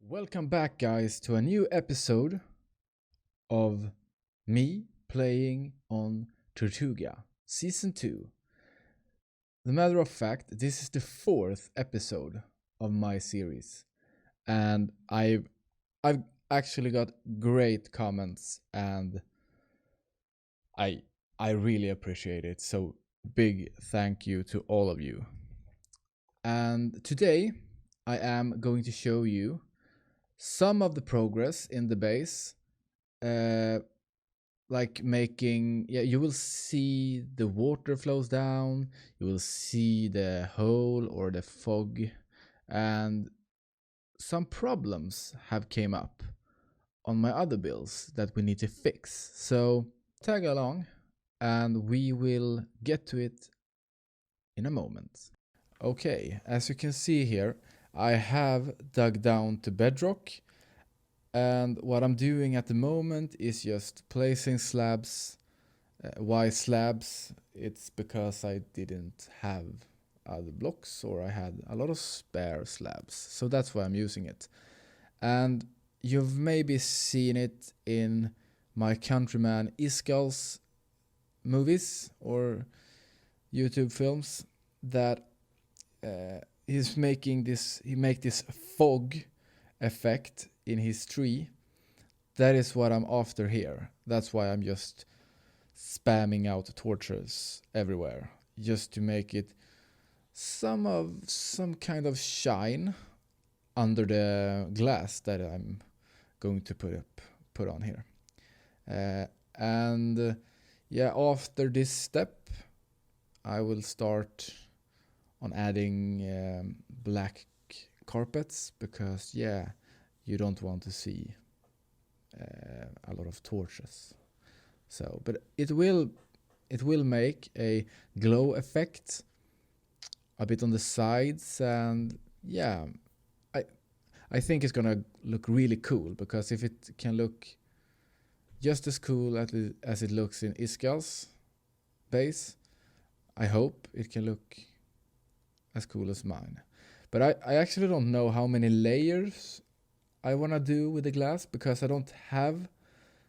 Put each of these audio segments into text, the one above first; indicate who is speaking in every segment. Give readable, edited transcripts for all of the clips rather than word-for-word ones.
Speaker 1: Welcome back, guys, to a new episode of me playing on Tortuga, Season 2. The matter of fact, this is the 4th episode of my series, and I've actually got great comments, and I really appreciate it. So big thank you to all of you. And today I am going to show you some of the progress in the base, like making, you will see the water flows down, you will see the hole or the fog, and some problems have came up on my other builds that we need to fix. So tag along and we will get to it in a moment. Okay, as you can see here, I have dug down to bedrock, and what I'm doing at the moment is just placing slabs. Why slabs? It's because I didn't have other blocks, or I had a lot of spare slabs, so that's why I'm using it. And you've maybe seen it in my countryman Iskal's movies or YouTube films that he's making this, he make this fog effect in his tree. That is what I'm after here. That's why I'm just spamming out torches everywhere, just to make it some kind of shine under the glass that I'm going to put on here. Yeah, after this step I will start on adding black carpets, because you don't want to see a lot of torches. So, but it will make a glow effect a bit on the sides, and I think it's gonna look really cool, because if it can look just as cool as it looks in Iskal's base, I hope it can look as cool as mine. But I actually don't know how many layers I want to do with the glass, because I don't have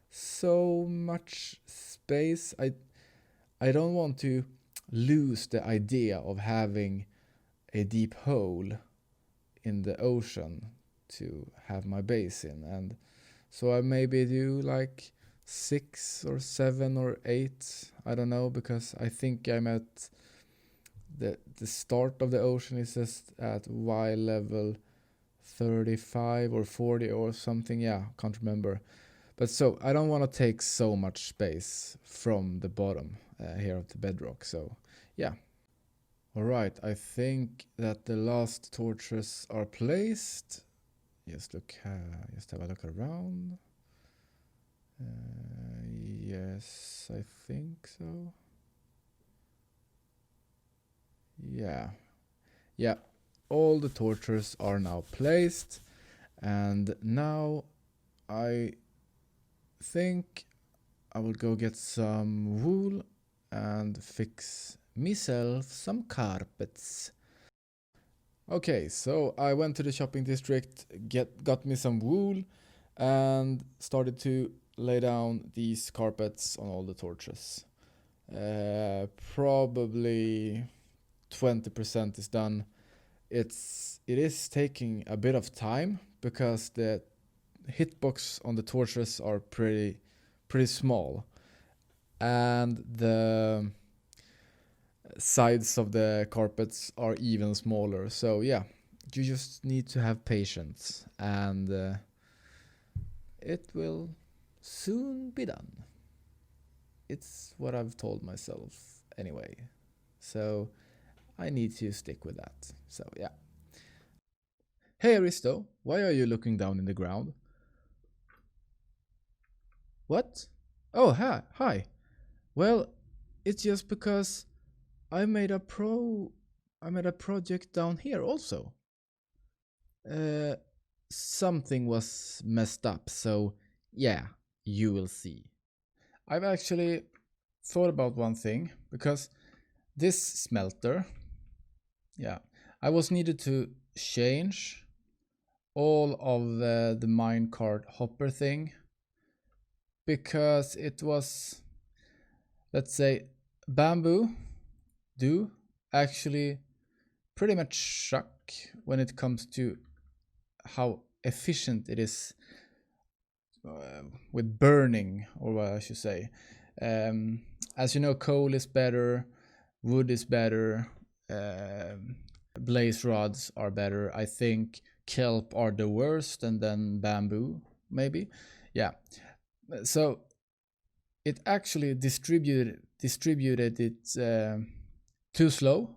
Speaker 1: so much space. I don't want to lose the idea of having a deep hole in the ocean to have my base in, and so I maybe do like 6 or 7 or 8, I don't know, because I think I'm at the start of the ocean is just at Y level 35 or 40 or something, can't remember. But so I don't want to take so much space from the bottom here of the bedrock, so alright, I think that the last torches are placed. Just have a look around. Yes, I think so. Yeah, all the torches are now placed, and now I think I will go get some wool and fix myself some carpets. Okay, so I went to the shopping district, got me some wool, and started to lay down these carpets on all the torches. Probably 20% is done. It is taking a bit of time, because the hitbox on the torches are pretty small, and the sides of the carpets are even smaller. So you just need to have patience, and it will soon be done. It's what I've told myself anyway, so I need to stick with that. So Hey Aristo, why are you looking down in the ground? What? Oh, hi. Well, it's just because I made a project down here also. Something was messed up, so you will see. I've actually thought about one thing, because this smelter, I was needed to change all of the minecart hopper thing, because it was, let's say, bamboo do actually pretty much suck when it comes to how efficient it is with burning, or what I should say. As you know, coal is better, wood is better, blaze rods are better. I think kelp are the worst, and then bamboo, maybe. Yeah. So it actually distributed it too slow,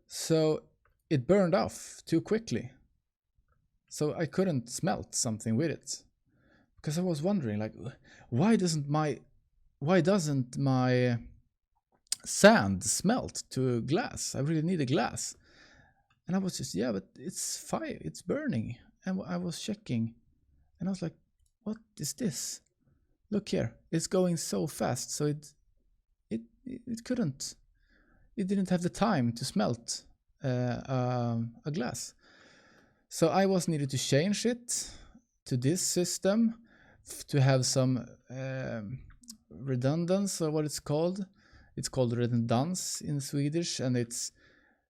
Speaker 1: so it burned off too quickly. So I couldn't smelt something with it, because I was wondering, like, why doesn't my sand smelt to glass? I really need a glass. And I was just, yeah, but it's fire, it's burning. And I was checking, and I was like, what is this? Look here, it's going so fast, so it couldn't, it didn't have the time to smelt a glass. So I was needed to change it to this system to have some redundance, or what it's called. It's called redundance in Swedish, and it's,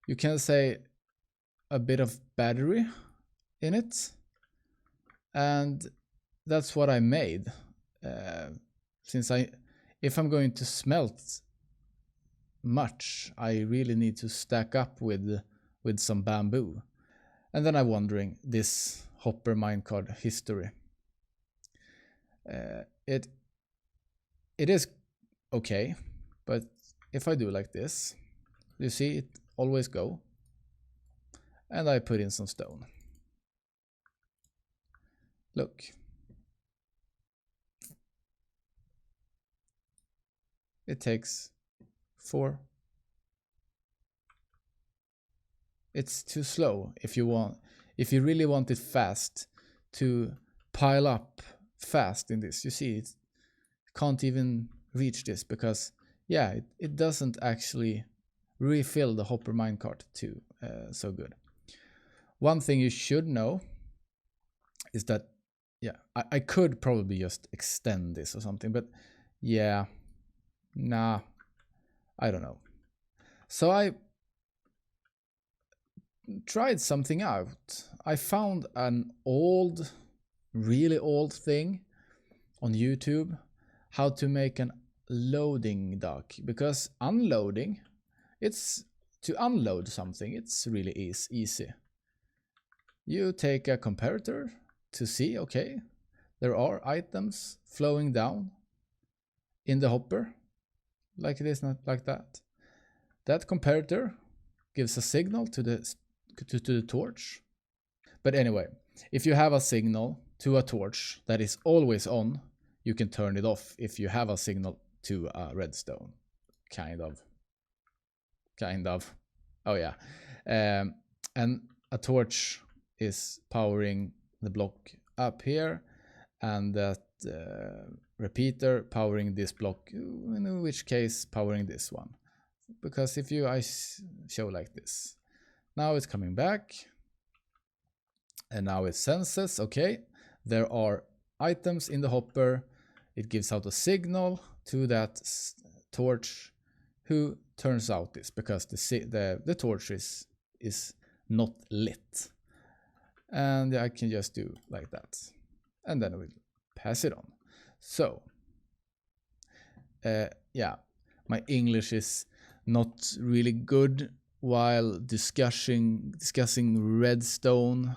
Speaker 1: you can say, a bit of battery in it, and that's what I made. Since if I'm going to smelt much, I really need to stack up with some bamboo. And then I'm wondering, this hopper minecart history. It is okay, but if I do like this, you see it always go, and I put in some stone. Look. It takes 4. It's too slow if you really want it fast to pile up fast in this. You see, it can't even reach this because, yeah, it doesn't actually refill the hopper minecart too so good. One thing you should know is that, yeah, I could probably just extend this or something, but yeah, nah, I don't know. So I tried something out. I found an old, really old thing on YouTube, how to make an loading dock, because unloading, it's to unload something, it's really easy. You take a comparator to see, okay, there are items flowing down in the hopper, like this, not like that. That comparator gives a signal to the torch. But anyway, if you have a signal to a torch that is always on, you can turn it off if you have a signal to a redstone. Kind of. Oh yeah. And a torch is powering the block up here, and that repeater powering this block, in which case powering this one. Because if I show like this, now it's coming back, and now it senses, okay, there are items in the hopper. It gives out a signal to that torch, who turns out this, because the torch is not lit. And I can just do like that, and then we'll pass it on. So yeah, my English is not really good while discussing redstone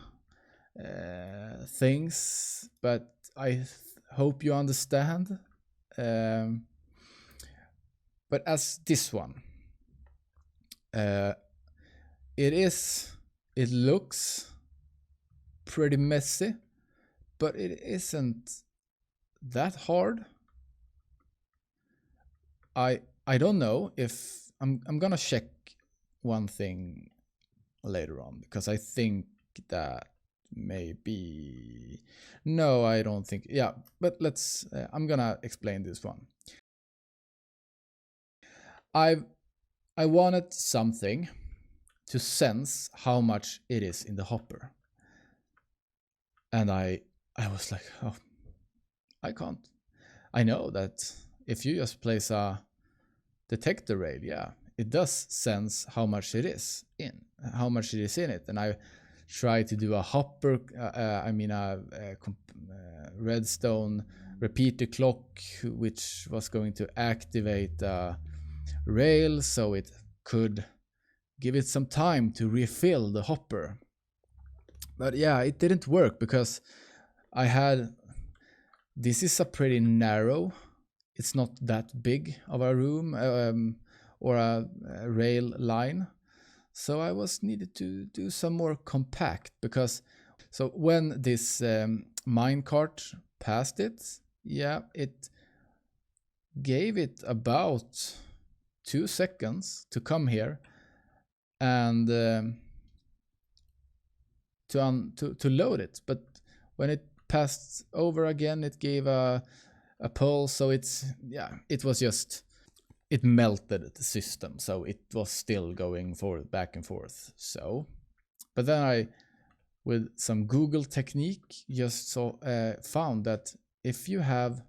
Speaker 1: things, but I hope you understand. But as this one, it looks pretty messy, but it isn't that hard. I don't know if I'm gonna check one thing later on, because I think that maybe, no, I don't think, yeah, but let's I'm gonna explain this one. I wanted something to sense how much it is in the hopper. And I was like, oh, I can't. I know that if you just place a detector rail, yeah, it does sense how much it is in it. And I try to do a hopper, redstone repeater clock, which was going to activate a rail so it could give it some time to refill the hopper. But yeah, it didn't work because this is a pretty narrow, it's not that big of a room or a rail line. So I was needed to do some more compact because so when this minecart passed it, yeah, it gave it about 2 seconds to come here and to load it. But when it passed over again, it gave a pulse. So it was just, it melted the system. So it was still going forward, back and forth. So, but then I, with some Google technique, just found that if you have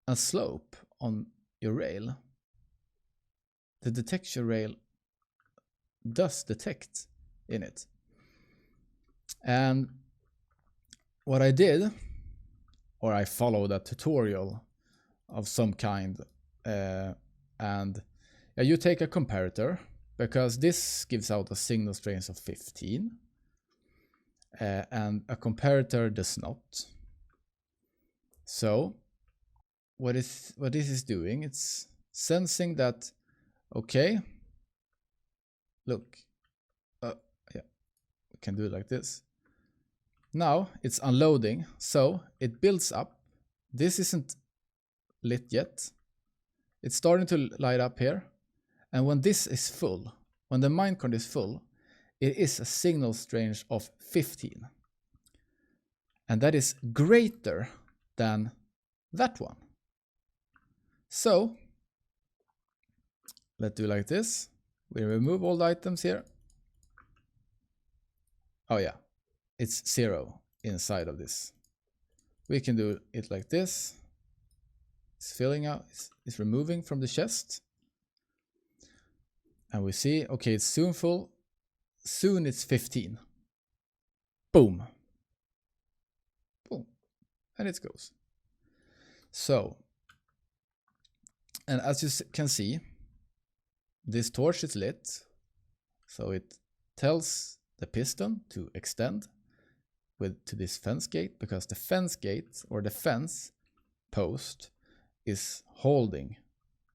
Speaker 1: a slope on your rail, the detection rail does detect in it. And what I did, or I followed a tutorial of some kind, and you take a comparator, because this gives out a signal strength of 15, and a comparator does not. So what this is doing, it's sensing that, okay, look, yeah, we can do it like this. Now it's unloading, so it builds up. This isn't lit yet. It's starting to light up here. And when this is full, when the minecart is full, it is a signal strength of 15. And that is greater than that one. So let's do like this. We remove all the items here. Oh yeah, it's 0 inside of this. We can do it like this. It's filling out, it's removing from the chest. And we see, okay, it's soon full. Soon it's 15. Boom. Boom. And it goes. So, and as you can see, this torch is lit. So it tells the piston to extend to this fence gate, because the fence gate or the fence post is holding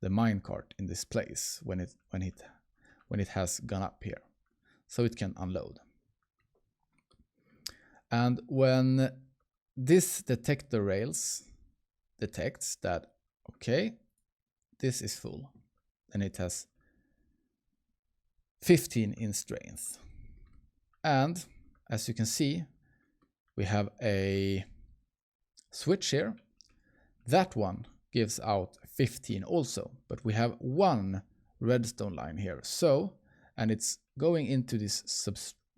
Speaker 1: the minecart in this place when it has gone up here, so it can unload. And when this detector rails detects that, okay, this is full, and it has 15 in strength. And as you can see, we have a switch here. That one gives out 15 also, but we have one redstone line here. So, and it's going into this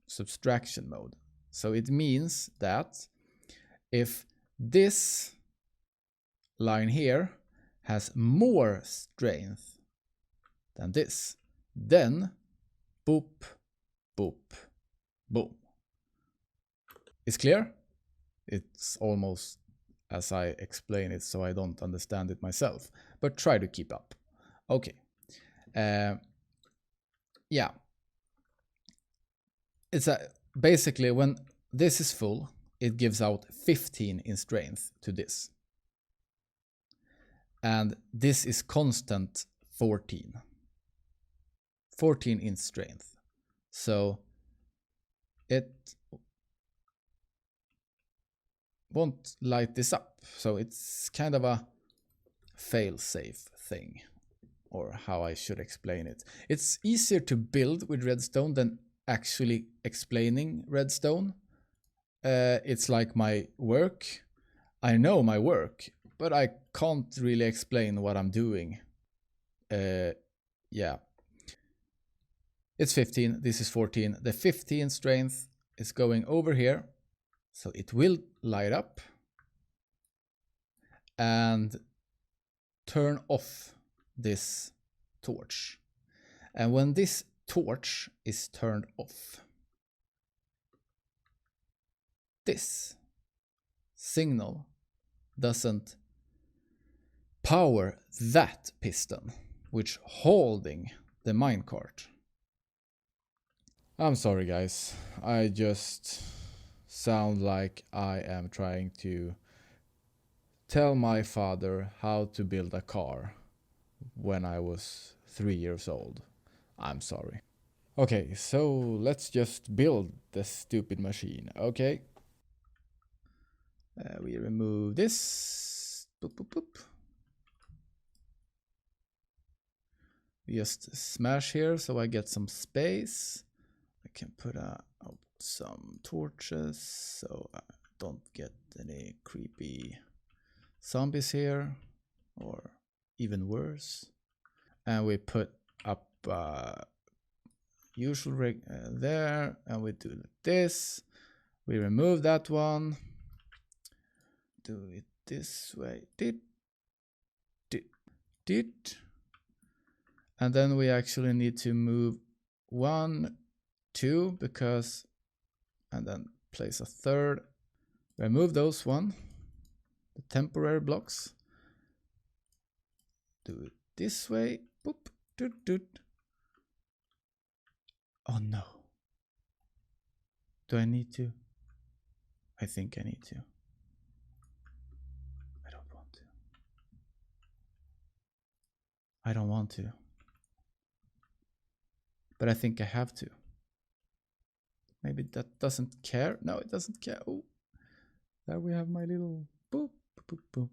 Speaker 1: subtraction mode. So it means that if this line here has more strength than this, then boop, boop, boom. It's clear? It's almost as I explain it, so I don't understand it myself, but try to keep up. Okay. Yeah. It's basically when this is full, it gives out 15 in strength to this. And this is constant 14. 14 in strength. So it won't light this up. So it's kind of a fail-safe thing, or how I should explain it. It's easier to build with redstone than actually explaining redstone. It's like my work. I know my work, but I can't really explain what I'm doing. Yeah. It's 15, this is 14. The 15 strength is going over here, So it will light up and turn off this torch. And when this torch is turned off, this signal doesn't power that piston, which holding the minecart. I'm sorry guys, I just sound like I am trying to tell my father how to build a car when I was 3 years old. I'm sorry. Okay, so let's just build the stupid machine, okay? We remove this. Boop, boop, boop. We just smash here so I get some space. I can put out some torches so I don't get any creepy zombies here, or even worse. And we put up usual rig there, and we do this. We remove that one. Do it this way. Did. And then we actually need to move 1, 2, because, and then place a third. Remove those one, the temporary blocks. Do it this way. Boop. Doot. Oh no. Do I need to? I think I need to. I don't want to. I don't want to. But I think I have to. Maybe that doesn't care. No, it doesn't care. Oh, there we have my little boop, boop, boop.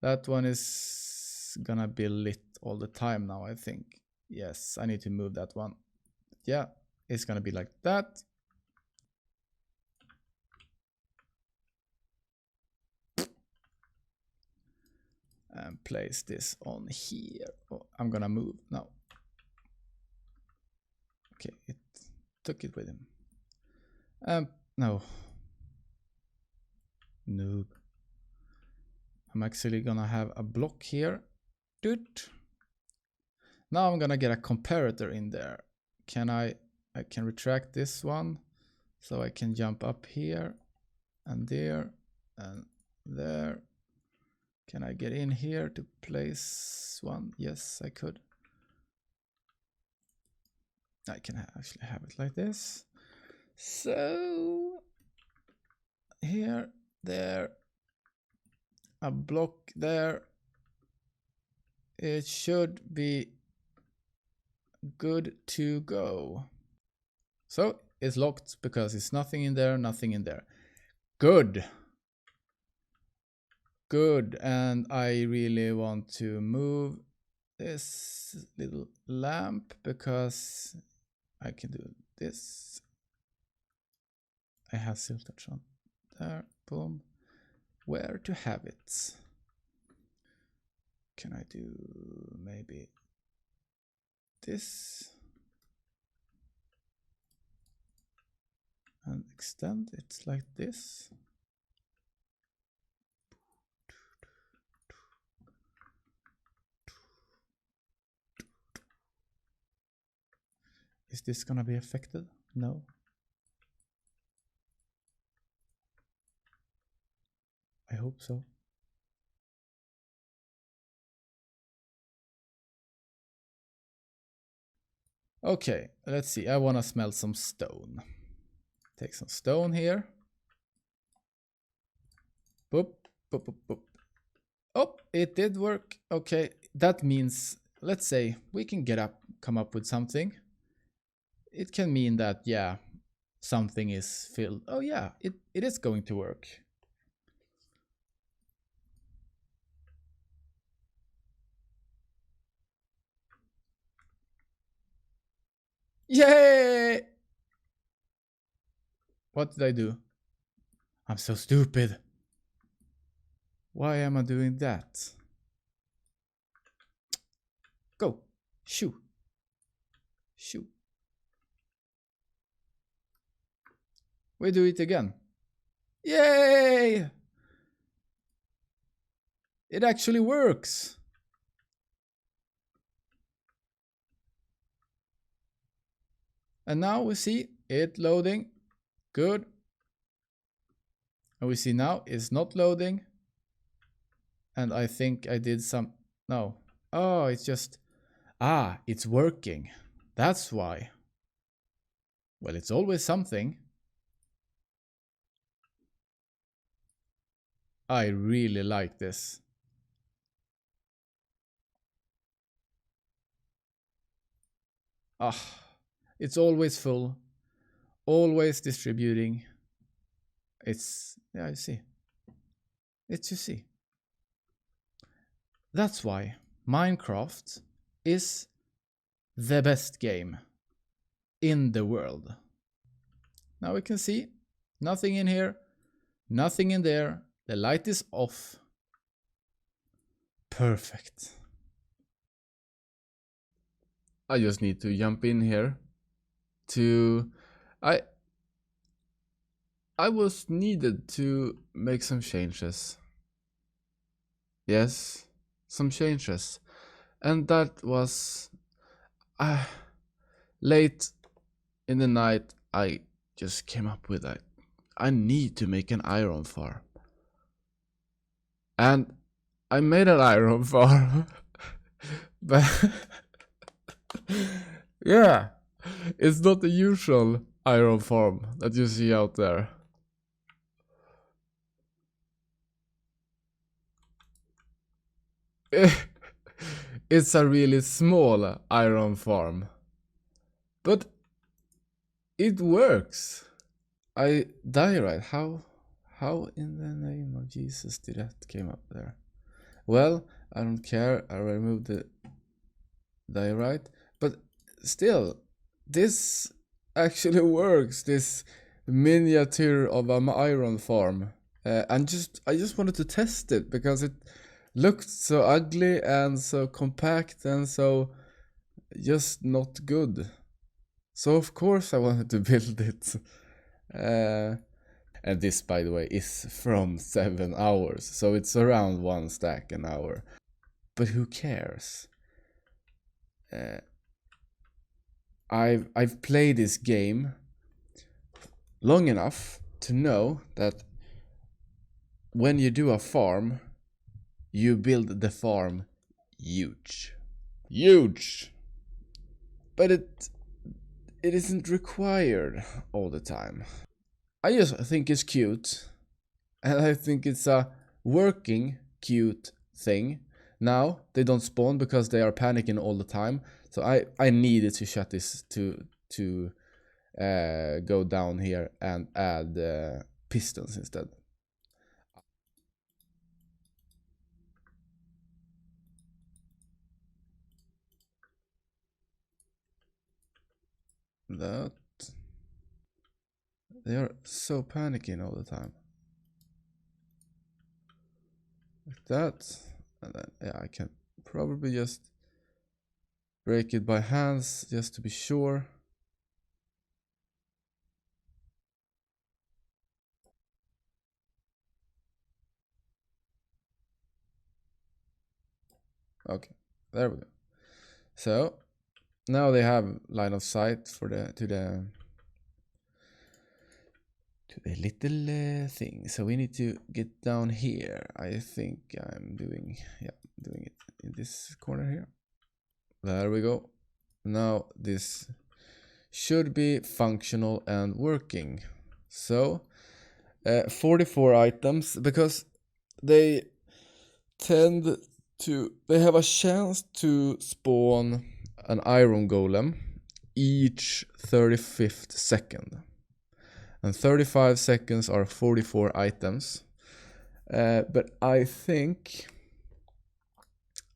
Speaker 1: That one is gonna be lit all the time now, I think. Yes, I need to move that one. Yeah, it's gonna be like that. And place this on here. Oh, I'm gonna move now. Okay, it took it with him. No. Noob. I'm actually gonna have a block here. Doot. Now I'm gonna get a comparator in there. I can retract this one, so I can jump up here and there and there. Can I get in here to place one? Yes, I could. I can actually have it like this. So here, there, a block there. It should be good to go. So it's locked because it's nothing in there, nothing in there. Good. Good. And I really want to move this little lamp because I can do this. I have silk touch on there. Boom. Where to have it? Can I do maybe this? And extend it like this. Is this gonna be affected? No. I hope so. Okay, let's see. I wanna smelt some stone. Take some stone here. Boop, boop, boop, boop. Oh, it did work. Okay, that means, let's say, we can come up with something. It can mean that, yeah, something is filled. Oh yeah, it is going to work. Yay! What did I do? I'm so stupid. Why am I doing that? Go. Shoo. Shoo. We do it again. Yay! It actually works. And now we see it loading. Good. And we see now it's not loading. And I think I did some... No. Oh, it's just... Ah, it's working. That's why. Well, it's always something. I really like this. Ah, it's always full. Always distributing. It's... Yeah, I see. It's you see. That's why Minecraft is the best game in the world. Now we can see nothing in here, nothing in there. The light is off. Perfect. I just need to jump in here to... I was needed to make some changes. Yes, some changes. And that was late in the night. I just came up with that. I need to make an iron farm. And I made an iron farm. But yeah, it's not the usual iron farm that you see out there. It's a really small iron farm. But it works. I diorite. How in the name of Jesus did that came up there? Well, I don't care. I removed the diorite, but still, this actually works. This miniature of an iron farm, and I just wanted to test it because it looked so ugly and so compact and so just not good. So of course I wanted to build it. And this, by the way, is from 7 hours, so it's around 1 stack an hour. But who cares? I've played this game long enough to know that when you do a farm, you build the farm huge. Huge! But it isn't required all the time. I just think it's cute, and I think it's a working cute thing. Now they don't spawn because they are panicking all the time, so I needed to shut this to go down here and add pistons instead. That they are so panicking all the time. Like that, and then yeah, I can probably just break it by hands just to be sure. Okay, there we go. So now they have line of sight for to the little thing. So we need to get down here. I think I'm doing it in this corner here. There we go. Now this should be functional and working. So 44 items, because they have a chance to spawn an iron golem each 35th second. And 35 seconds are 44 items. But I think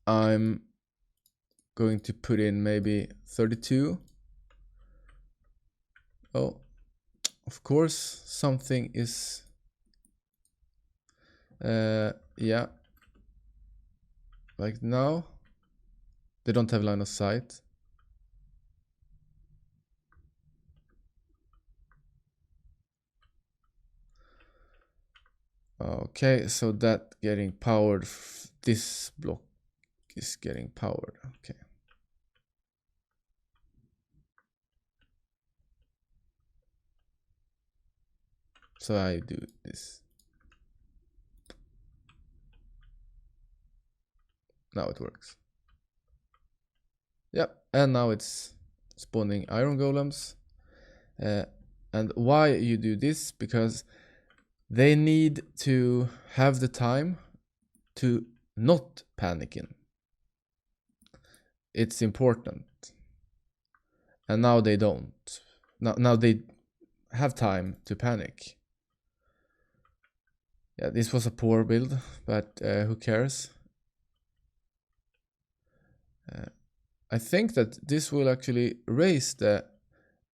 Speaker 1: I'm going to put in maybe 32. Oh, of course, something is... yeah. Like now, they don't have line of sight. Okay, so that getting powered, this block is getting powered. Okay. So I do this. Now it works. Yep, and now it's spawning iron golems. And why you do this? Because they need to have the time to not panicking. It's important. And now they don't. Now they have time to panic. Yeah, this was a poor build, but who cares? I think that this will actually raise the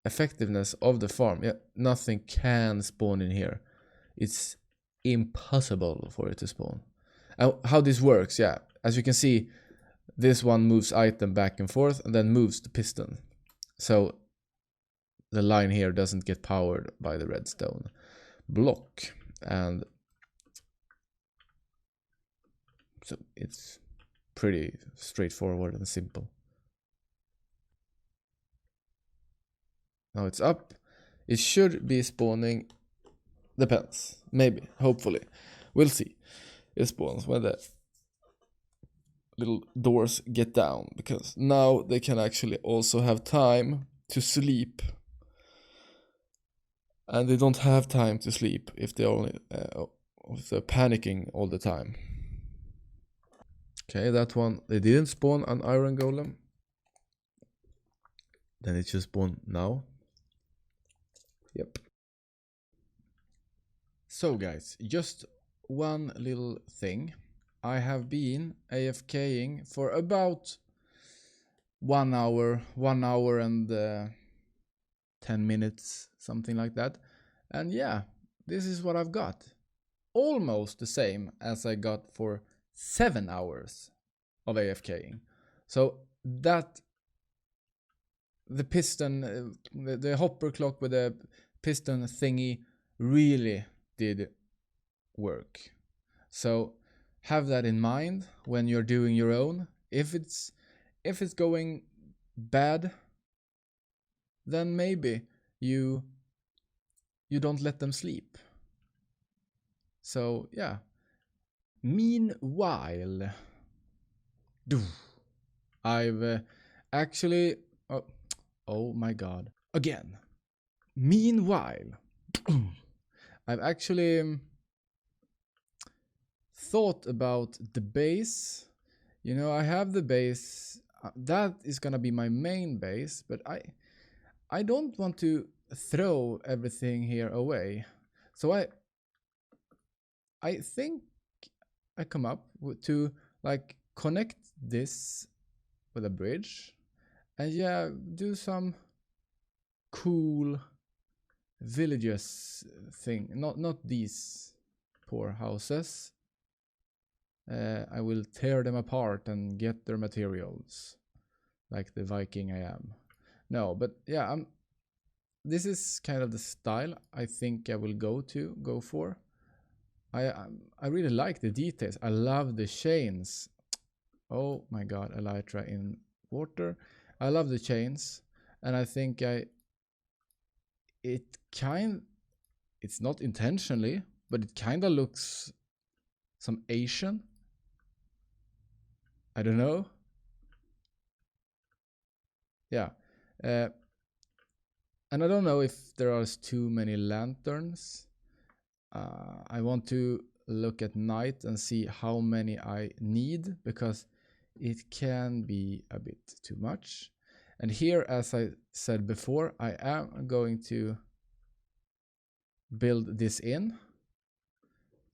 Speaker 1: effectiveness of the farm. Yeah, nothing can spawn in here. It's impossible for it to spawn. How this works, yeah, as you can see, this one moves item back and forth and then moves the piston. So the line here doesn't get powered by the redstone block. And so it's pretty straightforward and simple. Now it's up. It should be spawning. Depends. Maybe. Hopefully. We'll see. It spawns when the little doors get down, because now they can actually also have time to sleep. And they don't have time to sleep if they only if they're panicking all the time. Okay, that one, they didn't spawn an iron golem. Then it should spawn now. Yep. So guys, just one little thing. I have been AFKing for about 1 hour and 10 minutes, something like that. And yeah, this is what I've got. Almost the same as I got for 7 hours of AFKing. So that, the piston, the hopper clock with the piston thingy really did work. So have that in mind when you're doing your own. If it's going bad, then maybe you don't let them sleep. So yeah. Meanwhile, I've actually, oh my god, again. Meanwhile, I've actually thought about the base. You know, I have the base, that is gonna be my main base, but I don't want to throw everything here away. So I think I come up to like connect this with a bridge and yeah, do some cool villages thing. Not these poor houses. I will tear them apart and get their materials like the Viking I am. No, but yeah, this is kind of the style I think I will go for. I really like the details. I love the chains. Oh my god, elytra in water. I love the chains, and I think it's not intentionally, but it kind of looks some Asian. I don't know. Yeah. And I don't know if there are too many lanterns. I want to look at night and see how many I need, because it can be a bit too much. And here, as I said before, I am going to build this in.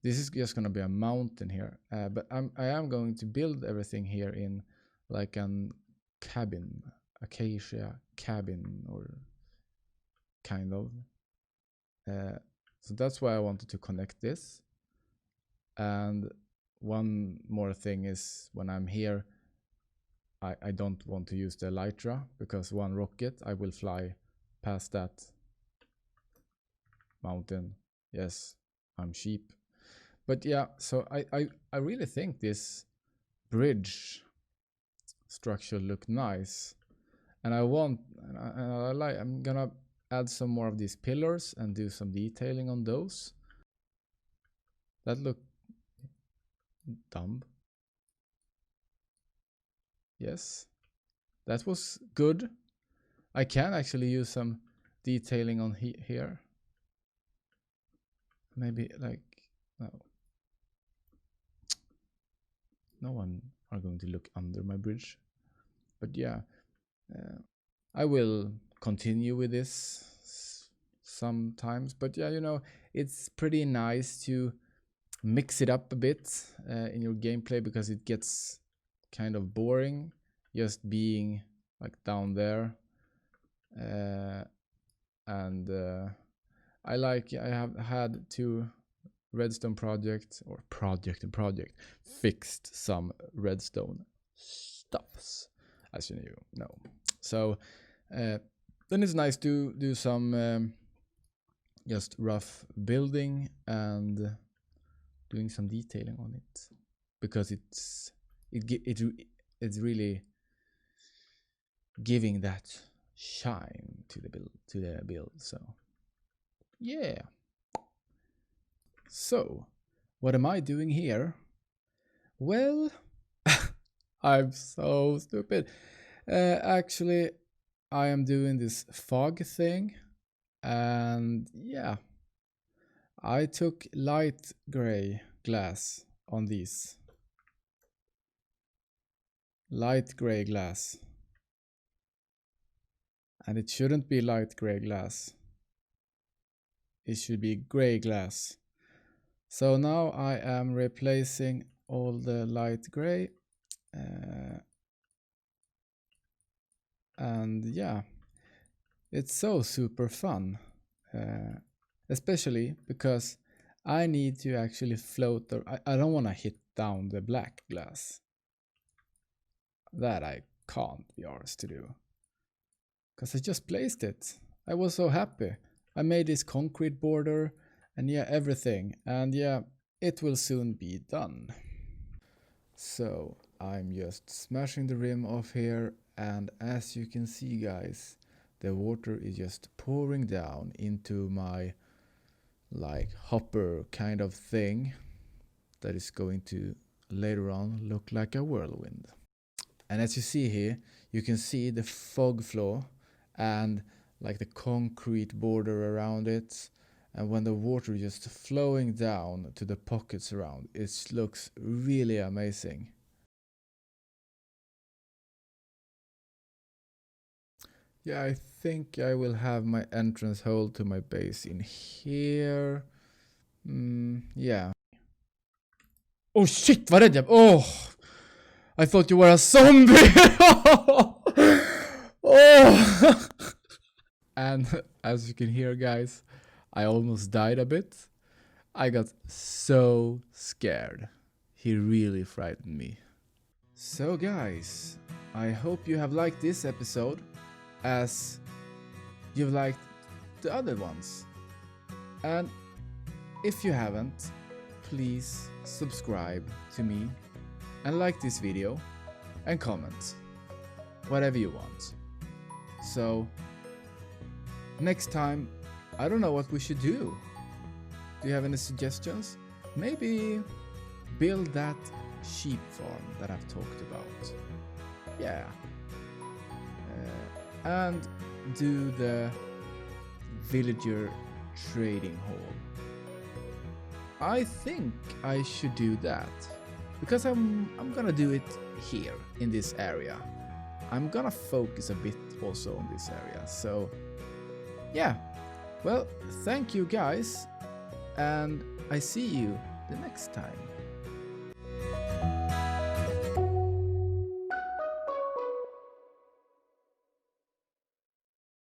Speaker 1: This is just going to be a mountain here, but I am going to build everything here in like an cabin, acacia cabin, or kind of. So that's why I wanted to connect this. And one more thing is, when I'm here, I don't want to use the elytra, because one rocket I will fly past that mountain. Yes, I'm cheap. But yeah, so I really think this bridge structure look nice, and I want, and I like, I'm gonna add some more of these pillars and do some detailing on those. That look dumb. Yes, that was good. I can actually use some detailing on here. Maybe like, no one are going to look under my bridge. But yeah, I will continue with this sometimes. But yeah, you know, it's pretty nice to mix it up a bit in your gameplay, because it gets kind of boring just being like down there. And I have had two redstone project fixed some redstone stuffs, as you know. So then it's nice to do some just rough building and doing some detailing on it, because it's really giving that shine to the build. So yeah. So what am I doing here? Well, I'm so stupid. Actually, I am doing this fog thing, and yeah, I took light gray glass on these. Light gray glass. And it shouldn't be light gray glass. It should be gray glass. So now I am replacing all the light gray. And yeah, it's so super fun. Especially because I need to actually float, I don't want to hit down the black glass. That I can't be arsed to do. Because I just placed it. I was so happy. I made this concrete border and yeah, everything. And yeah, it will soon be done. So I'm just smashing the rim off here, and as you can see, guys, the water is just pouring down into my like hopper kind of thing that is going to later on look like a whirlwind. And as you see here, you can see the fog floor and like the concrete border around it. And when the water is just flowing down to the pockets around, it looks really amazing. Yeah, I think I will have my entrance hole to my base in here. Yeah. Oh shit, vad rädd jag... Oh! I thought you were a zombie! Oh! And as you can hear, guys, I almost died a bit. I got so scared. He really frightened me. So guys, I hope you have liked this episode as you've liked the other ones. And if you haven't, please subscribe to me and like this video and comment whatever you want. So next time, I don't know what we should do. Do you have any suggestions? Maybe build that sheep farm that I've talked about. Yeah. And do the villager trading hall. I think I should do that, because I'm gonna do it here in this area. I'm gonna focus a bit also on this area. So yeah, well, thank you guys, and I see you the next time.